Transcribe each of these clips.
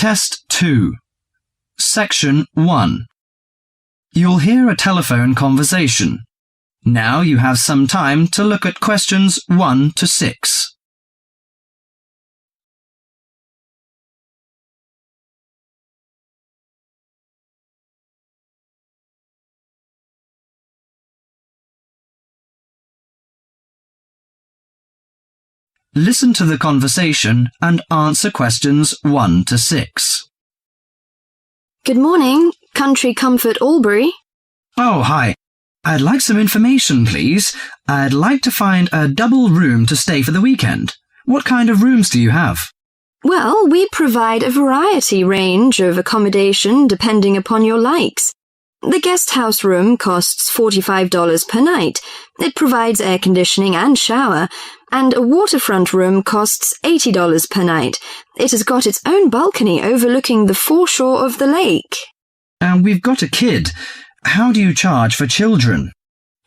Test 2. Section 1. You'll hear a telephone conversation. Now you have some time to look at questions 1 to 6. Listen to the conversation and answer questions 1 to 6. Good morning, Country Comfort Albury. Oh, hi. I'd like some information, please. I'd like to find a double room to stay for the weekend. What kind of rooms do you have? Well, we provide a variety range of accommodation depending upon your likes. The guest house room costs $45 per night. It provides air conditioning and shower, and a waterfront room costs $80 per night. It has got its own balcony overlooking the foreshore of the lake. We've got a kid. How do you charge for children?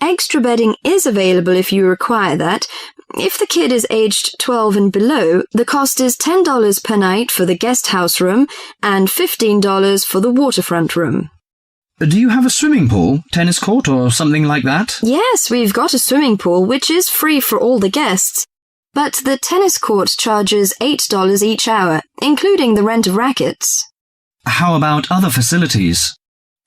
Extra bedding is available if you require that. If the kid is aged 12 and below, the cost is $10 per night for the guest house room and $15 for the waterfront room. Do you have a swimming pool, tennis court or something like that? Yes, we've got a swimming pool which is free for all the guests. But the tennis court charges $8 each hour, including the rent of rackets. How about other facilities?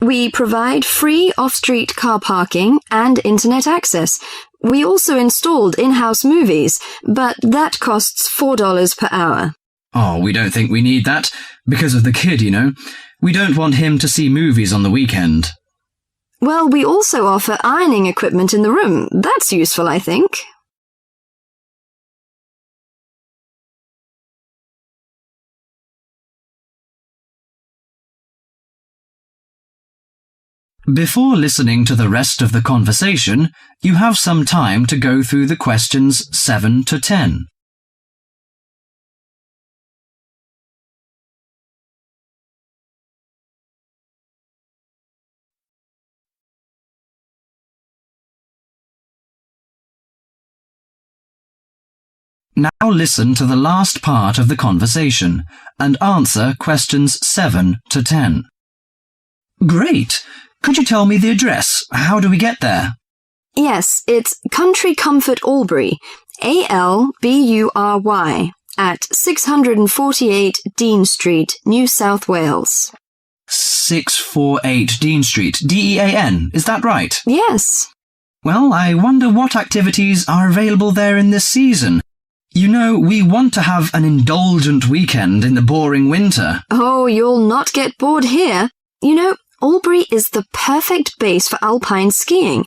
We provide free off-street car parking and internet access. We also installed in-house movies, but that costs $4 per hour. Oh, we don't think we need that. Because of the kid, you know. We don't want him to see movies on the weekend. Well, we also offer ironing equipment in the room. That's useful, I think. Before listening to the rest of the conversation, you have some time to go through the questions 7 to 10. Now listen to the last part of the conversation and answer questions 7 to 10. Great! Could you tell me the address? How do we get there? Yes, it's Country Comfort Albury, Albury, at 648 Dean Street, New South Wales. 648 Dean Street, Dean, is that right? Yes. Well, I wonder what activities are available there in this season. You know, we want to have an indulgent weekend in the boring winter. Oh, you'll not get bored here. You know, Albury is the perfect base for alpine skiing.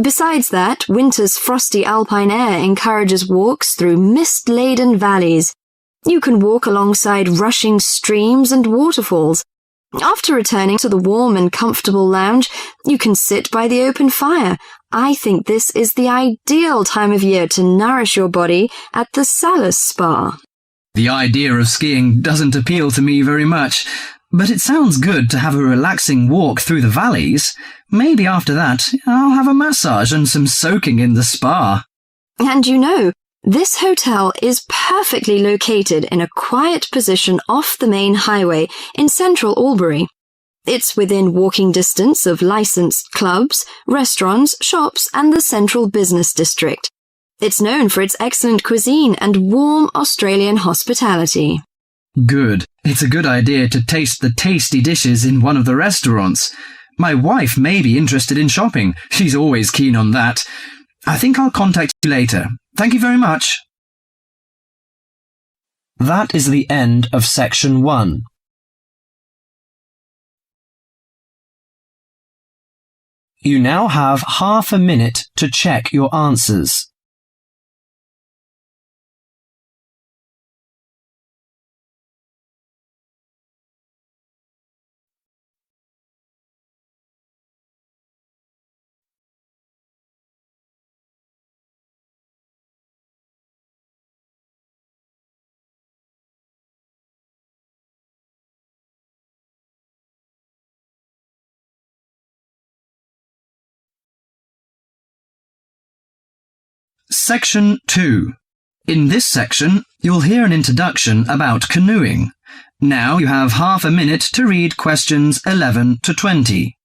Besides that, winter's frosty alpine air encourages walks through mist-laden valleys. You can walk alongside rushing streams and waterfalls. After returning to the warm and comfortable lounge, you can sit by the open fire. I think this is the ideal time of year to nourish your body at the Salus Spa. The idea of skiing doesn't appeal to me very much, but it sounds good to have a relaxing walk through the valleys. Maybe after that, I'll have a massage and some soaking in the spa. And you know, this hotel is perfectly located in a quiet position off the main highway in central Albury. It's within walking distance of licensed clubs, restaurants, shops, and the central business district. It's known for its excellent cuisine and warm Australian hospitality. Good. It's a good idea to taste the tasty dishes in one of the restaurants. My wife may be interested in shopping. She's always keen on that. I think I'll contact you later. Thank you very much. That is the end of section 1. You now have half a minute to check your answers. Section 2. In this section, you'll hear an introduction about canoeing. Now you have half a minute to read questions 11 to 20.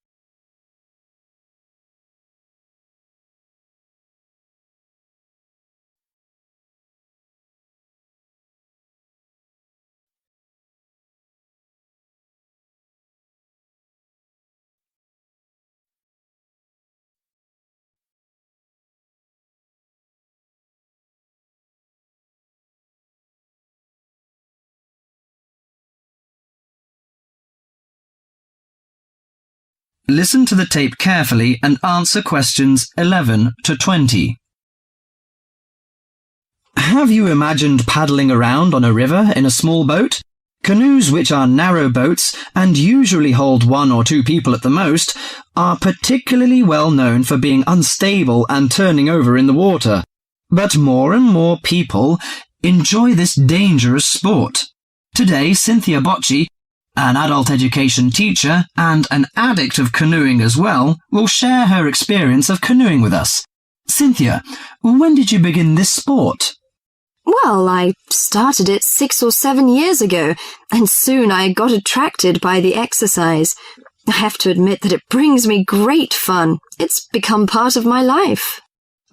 Listen to the tape carefully and answer questions 11 to 20. Have you imagined paddling around on a river in a small boat? Canoes, which are narrow boats and usually hold 1 or 2 people at the most, are particularly well known for being unstable and turning over in the water. But more and more people enjoy this dangerous sport. Today, Cynthia Bocci, an adult education teacher and an addict of canoeing as well, will share her experience of canoeing with us. Cynthia, when did you begin this sport? Well, I started it 6 or 7 years ago, and soon I got attracted by the exercise. I have to admit that it brings me great fun. It's become part of my life.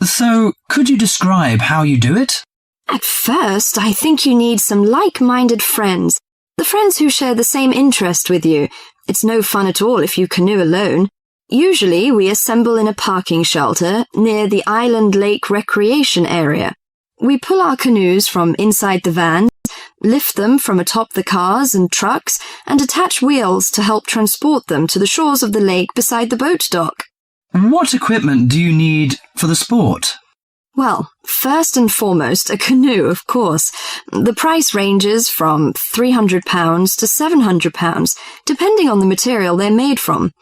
So, could you describe how you do it? At first, I think you need some like-minded friends. The friends who share the same interest with you. It's no fun at all if you canoe alone. Usually, we assemble in a parking shelter near the Island Lake Recreation Area. We pull our canoes from inside the vans, lift them from atop the cars and trucks, and attach wheels to help transport them to the shores of the lake beside the boat dock. What equipment do you need for the sport? Well, first and foremost, a canoe, of course. The price ranges from £300 to £700, depending on the material they're made from.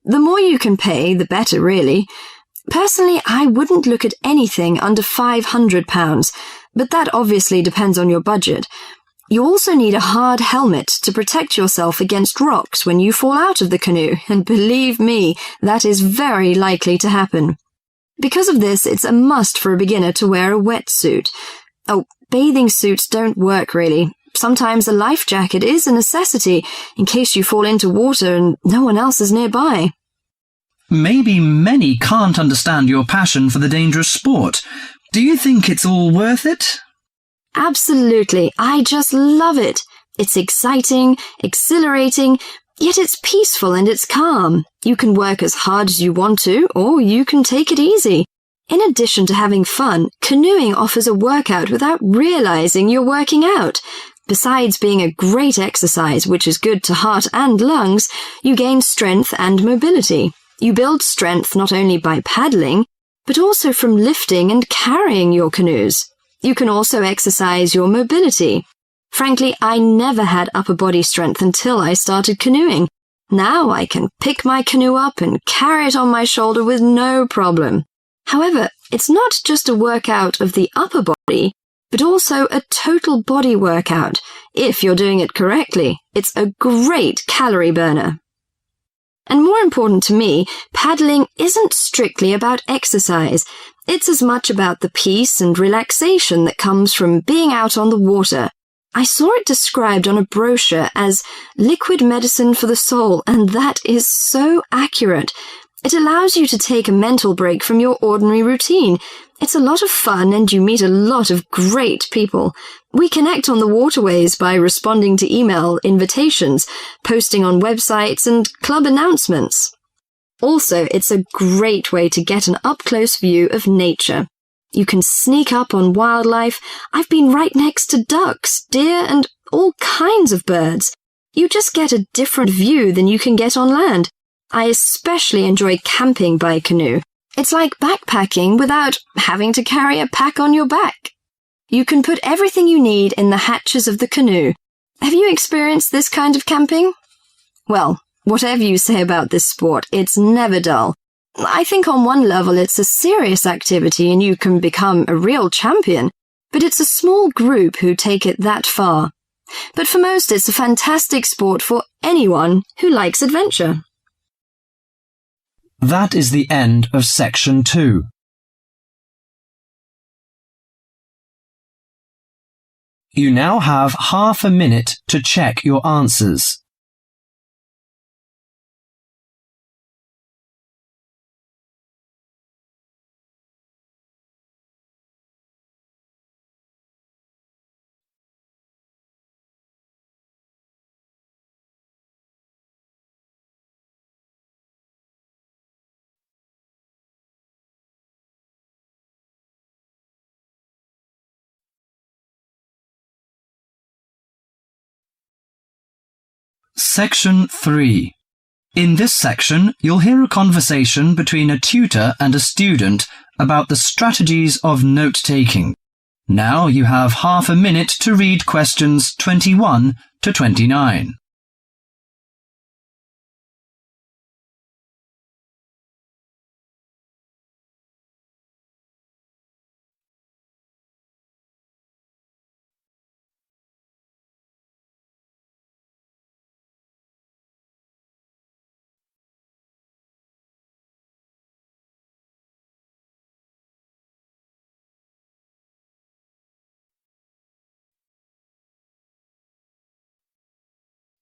The more you can pay, the better, really. Personally, I wouldn't look at anything under £500, but that obviously depends on your budget. You also need a hard helmet to protect yourself against rocks when you fall out of the canoe, and believe me, that is very likely to happen. Because of this, it's a must for a beginner to wear a wetsuit. Oh, bathing suits don't work really. Sometimes a life jacket is a necessity in case you fall into water and no one else is nearby. Maybe many can't understand your passion for the dangerous sport. Do you think it's all worth it? Absolutely. I just love it. It's exciting, exhilarating, yet it's peaceful and it's calm. You can work as hard as you want to, or you can take it easy. In addition to having fun, canoeing offers a workout without realizing you're working out. Besides being a great exercise, which is good to heart and lungs, you gain strength and mobility. You build strength not only by paddling, but also from lifting and carrying your canoes. You can also exercise your mobility. Frankly, I never had upper body strength until I started canoeing. Now I can pick my canoe up and carry it on my shoulder with no problem. However, it's not just a workout of the upper body, but also a total body workout. If you're doing it correctly, it's a great calorie burner. And more important to me, paddling isn't strictly about exercise. It's as much about the peace and relaxation that comes from being out on the water. I saw it described on a brochure as liquid medicine for the soul, and that is so accurate. It allows you to take a mental break from your ordinary routine. It's a lot of fun and you meet a lot of great people. We connect on the waterways by responding to email invitations, posting on websites and club announcements. Also, it's a great way to get an up-close view of nature. You can sneak up on wildlife. I've been right next to ducks, deer, and all kinds of birds. You just get a different view than you can get on land. I especially enjoy camping by canoe. It's like backpacking without having to carry a pack on your back. You can put everything you need in the hatches of the canoe. Have you experienced this kind of camping? Well, whatever you say about this sport, it's never dull. I think on one level it's a serious activity and you can become a real champion, but it's a small group who take it that far. But for most, it's a fantastic sport for anyone who likes adventure. That is the end of section 2. You now have half a minute to check your answers. Section 3. In this section, you'll hear a conversation between a tutor and a student about the strategies of note-taking. Now you have half a minute to read questions 21 to 29.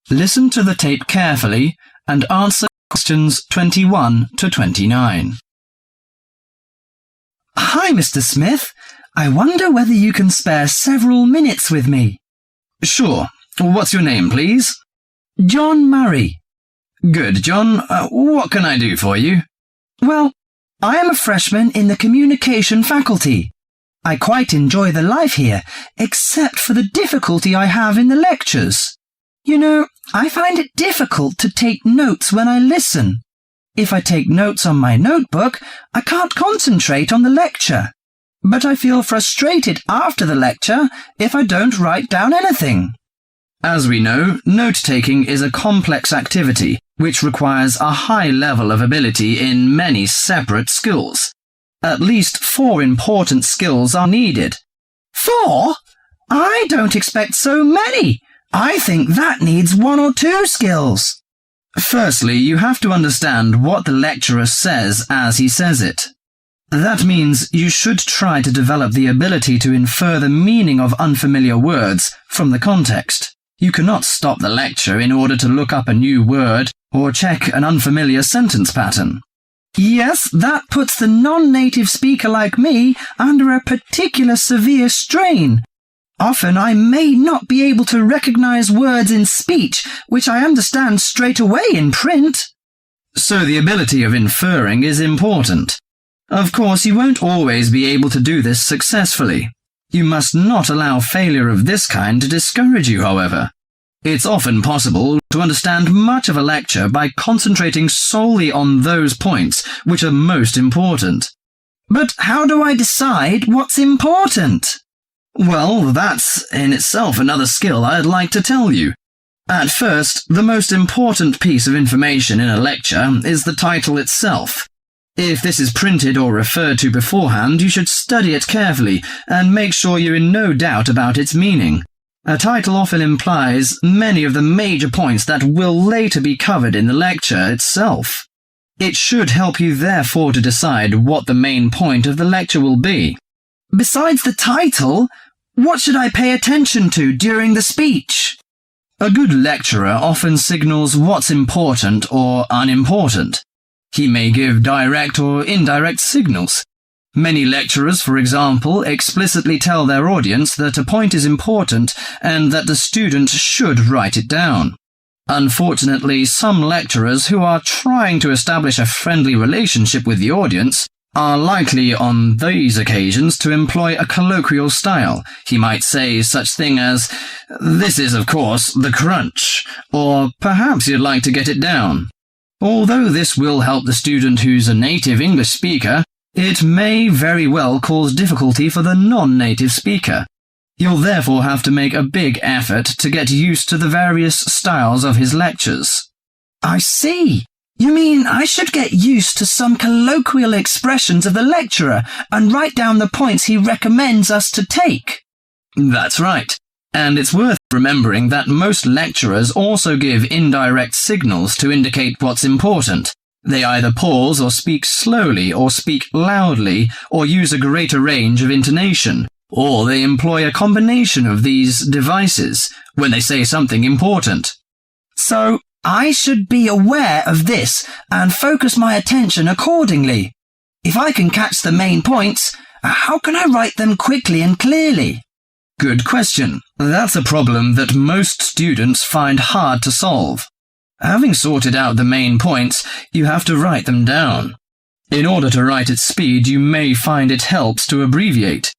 Listen to the tape carefully and answer questions 21 to 29. Hi, Mr. Smith. I wonder whether you can spare several minutes with me. Sure. What's your name, please? John Murray. Good, John. What can I do for you? Well, I am a freshman in the communication faculty. I quite enjoy the life here, except for the difficulty I have in the lectures. You know, I find it difficult to take notes when I listen. If I take notes on my notebook, I can't concentrate on the lecture. But I feel frustrated after the lecture if I don't write down anything. As we know, note-taking is a complex activity which requires a high level of ability in many separate skills. At least 4 important skills are needed. 4? I don't expect so many. I think that needs 1 or 2 skills. Firstly, you have to understand what the lecturer says as he says it. That means you should try to develop the ability to infer the meaning of unfamiliar words from the context. You cannot stop the lecture in order to look up a new word or check an unfamiliar sentence pattern. Yes, that puts the non-native speaker like me under a particular severe strain. Often I may not be able to recognize words in speech which I understand straight away in print. So the ability of inferring is important. Of course, you won't always be able to do this successfully. You must not allow failure of this kind to discourage you, however. It's often possible to understand much of a lecture by concentrating solely on those points which are most important. But how do I decide what's important? Well, that's in itself another skill I'd like to tell you. At first, the most important piece of information in a lecture is the title itself. If this is printed or referred to beforehand, you should study it carefully and make sure you're in no doubt about its meaning. A title often implies many of the major points that will later be covered in the lecture itself. It should help you therefore to decide what the main point of the lecture will be. Besides the title, what should I pay attention to during the speech? A good lecturer often signals what's important or unimportant. He may give direct or indirect signals. Many lecturers, for example, explicitly tell their audience that a point is important and that the student should write it down. Unfortunately, some lecturers who are trying to establish a friendly relationship with the audience are likely on these occasions to employ a colloquial style. He might say such thing as, "This is, of course, the crunch," or "Perhaps you'd like to get it down." Although this will help the student who's a native English speaker, it may very well cause difficulty for the non-native speaker. You'll therefore have to make a big effort to get used to the various styles of his lectures. I see. You mean I should get used to some colloquial expressions of the lecturer and write down the points he recommends us to take? That's right. And it's worth remembering that most lecturers also give indirect signals to indicate what's important. They either pause or speak slowly or speak loudly or use a greater range of intonation. or they employ a combination of these devices when they say something important. So, I should be aware of this and focus my attention accordingly. If I can catch the main points, how can I write them quickly and clearly? Good question. That's a problem that most students find hard to solve. Having sorted out the main points, you have to write them down. In order to write at speed, you may find it helps to abbreviate.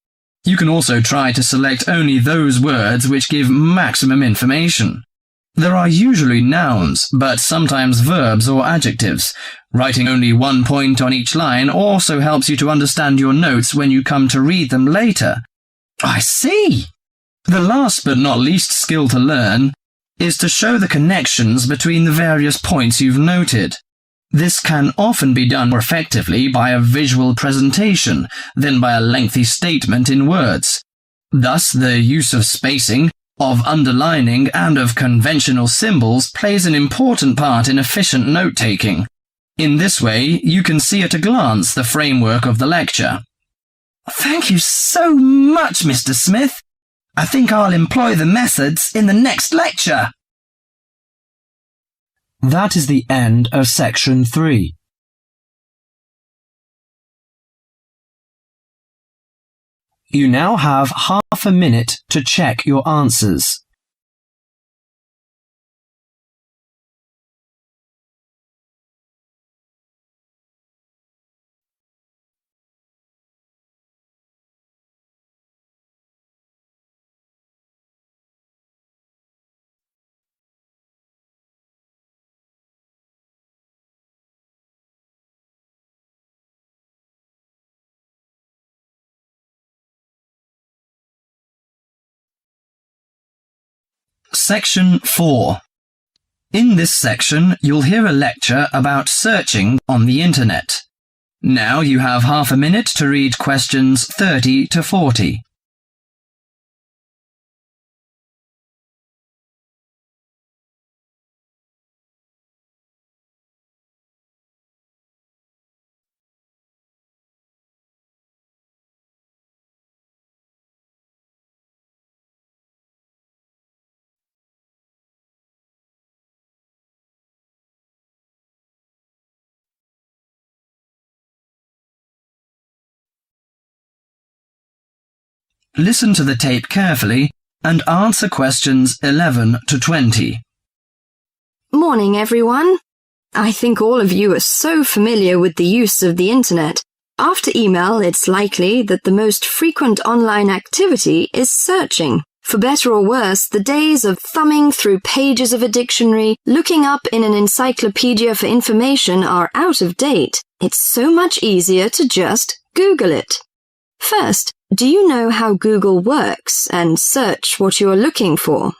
You can also try to select only those words which give maximum information. There are usually nouns, but sometimes verbs or adjectives. Writing only one point on each line also helps you to understand your notes when you come to read them later. I see! The last but not least skill to learn is to show the connections between the various points you've noted. This can often be done more effectively by a visual presentation than by a lengthy statement in words. Thus, the use of spacing, of underlining, and of conventional symbols plays an important part in efficient note-taking. In this way, you can see at a glance the framework of the lecture. Thank you so much, Mr. Smith. I think I'll employ the methods in the next lecture. That is the end of section 3. You now have half a minute to check your answers. Section 4. In this section, you'll hear a lecture about searching on the internet. Now you have half a minute to read questions 30 to 40. Listen to the tape carefully and answer questions 11 to 20. Morning, everyone. I think all of you are so familiar with the use of the internet. After email, it's likely that the most frequent online activity is searching. For better or worse, the days of thumbing through pages of a dictionary, looking up in an encyclopedia for information are out of date. It's so much easier to just Google it. First, do you know how Google works and search what you are looking for?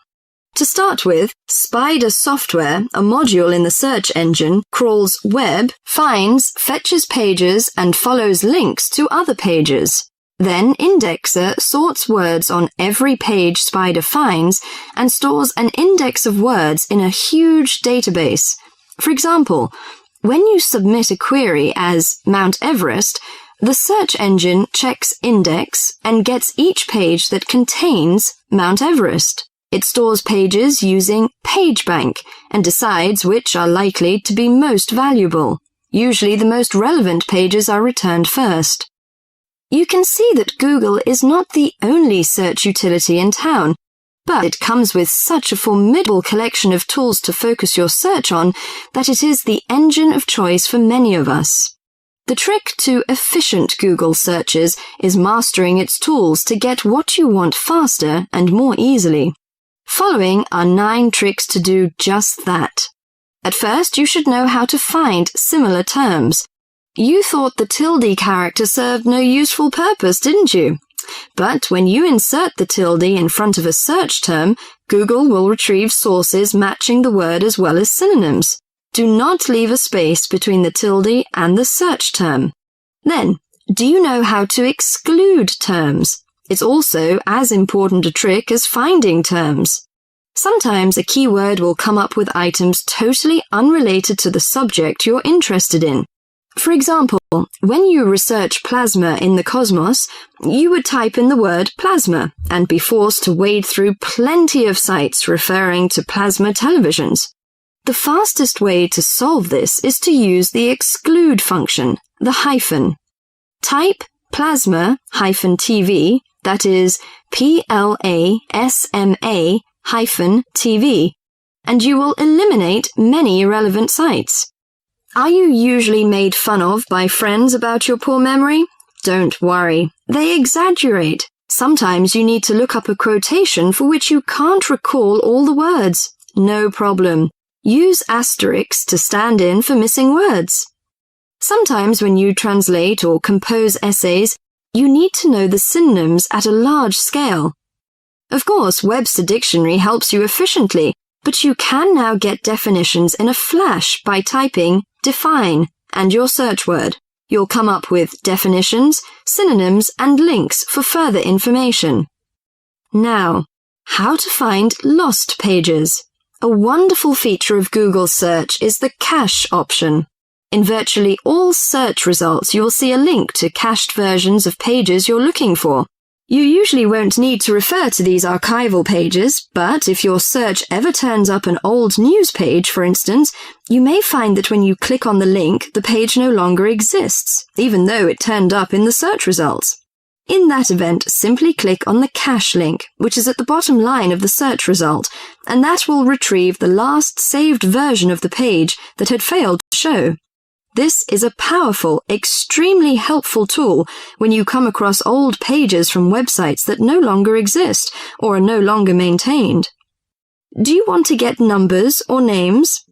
To start with, Spider software, a module in the search engine, crawls web, finds, fetches pages, and follows links to other pages. Then Indexer sorts words on every page Spider finds and stores an index of words in a huge database. For example, when you submit a query as Mount Everest, the search engine checks index and gets each page that contains Mount Everest. It stores pages using PageBank and decides which are likely to be most valuable. Usually the most relevant pages are returned first. You can see that Google is not the only search utility in town, but it comes with such a formidable collection of tools to focus your search on that it is the engine of choice for many of us. The trick to efficient Google searches is mastering its tools to get what you want faster and more easily. Following are 9 tricks to do just that. At first, you should know how to find similar terms. You thought the tilde character served no useful purpose, didn't you? But when you insert the tilde in front of a search term, Google will retrieve sources matching the word as well as synonyms. Do not leave a space between the tilde and the search term. Then, do you know how to exclude terms? It's also as important a trick as finding terms. Sometimes a keyword will come up with items totally unrelated to the subject you're interested in. For example, when you research plasma in the cosmos, you would type in the word plasma and be forced to wade through plenty of sites referring to plasma televisions. The fastest way to solve this is to use the exclude function, the hyphen. Type plasma-tv, that is PLASMA-TV, and you will eliminate many irrelevant sites. Are you usually made fun of by friends about your poor memory? Don't worry, they exaggerate. Sometimes you need to look up a quotation for which you can't recall all the words. No problem. Use asterisks to stand in for missing words. Sometimes when you translate or compose essays, you need to know the synonyms at a large scale. Of course, Webster Dictionary helps you efficiently, but you can now get definitions in a flash by typing define and your search word. You'll come up with definitions, synonyms, and links for further information. Now, how to find lost pages. A wonderful feature of Google search is the cache option. In virtually all search results, you'll see a link to cached versions of pages you're looking for. You usually won't need to refer to these archival pages, but if your search ever turns up an old news page, for instance, you may find that when you click on the link, the page no longer exists, even though it turned up in the search results. In that event, simply click on the cache link, which is at the bottom line of the search result, and that will retrieve the last saved version of the page that had failed to show. This is a powerful, extremely helpful tool when you come across old pages from websites that no longer exist or are no longer maintained. Do you want to get numbers or names?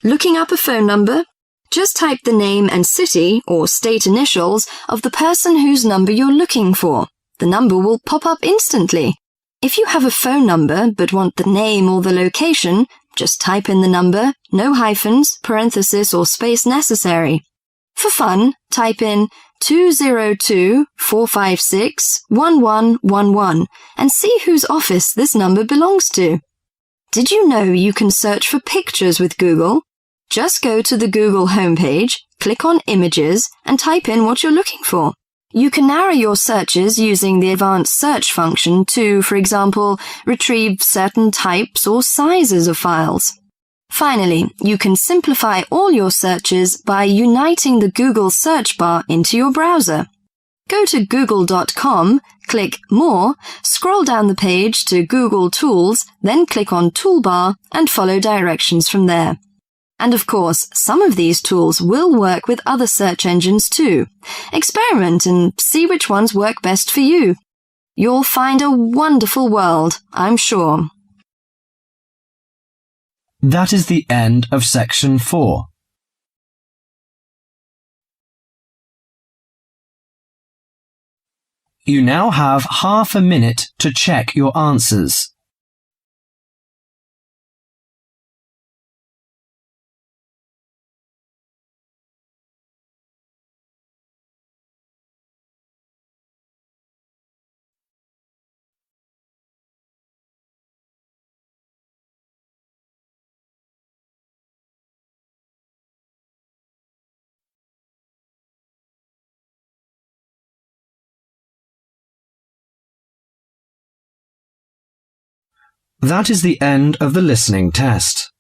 Looking up a phone number? Just type the name and city or state initials of the person whose number you're looking for. The number will pop up instantly. If you have a phone number but want the name or the location, just type in the number, no hyphens, parenthesis, or space necessary. For fun, type in 202-456-1111 and see whose office this number belongs to. Did you know you can search for pictures with Google? Just go to the Google homepage, click on Images, and type in what you're looking for. You can narrow your searches using the advanced search function to, for example, retrieve certain types or sizes of files. Finally, you can simplify all your searches by uniting the Google search bar into your browser. Go to google.com, click More, scroll down the page to Google Tools, then click on Toolbar and follow directions from there. And of course, some of these tools will work with other search engines too. Experiment and see which ones work best for you. You'll find a wonderful world, I'm sure. That is the end of section 4. You now have half a minute to check your answers. That is the end of the listening test.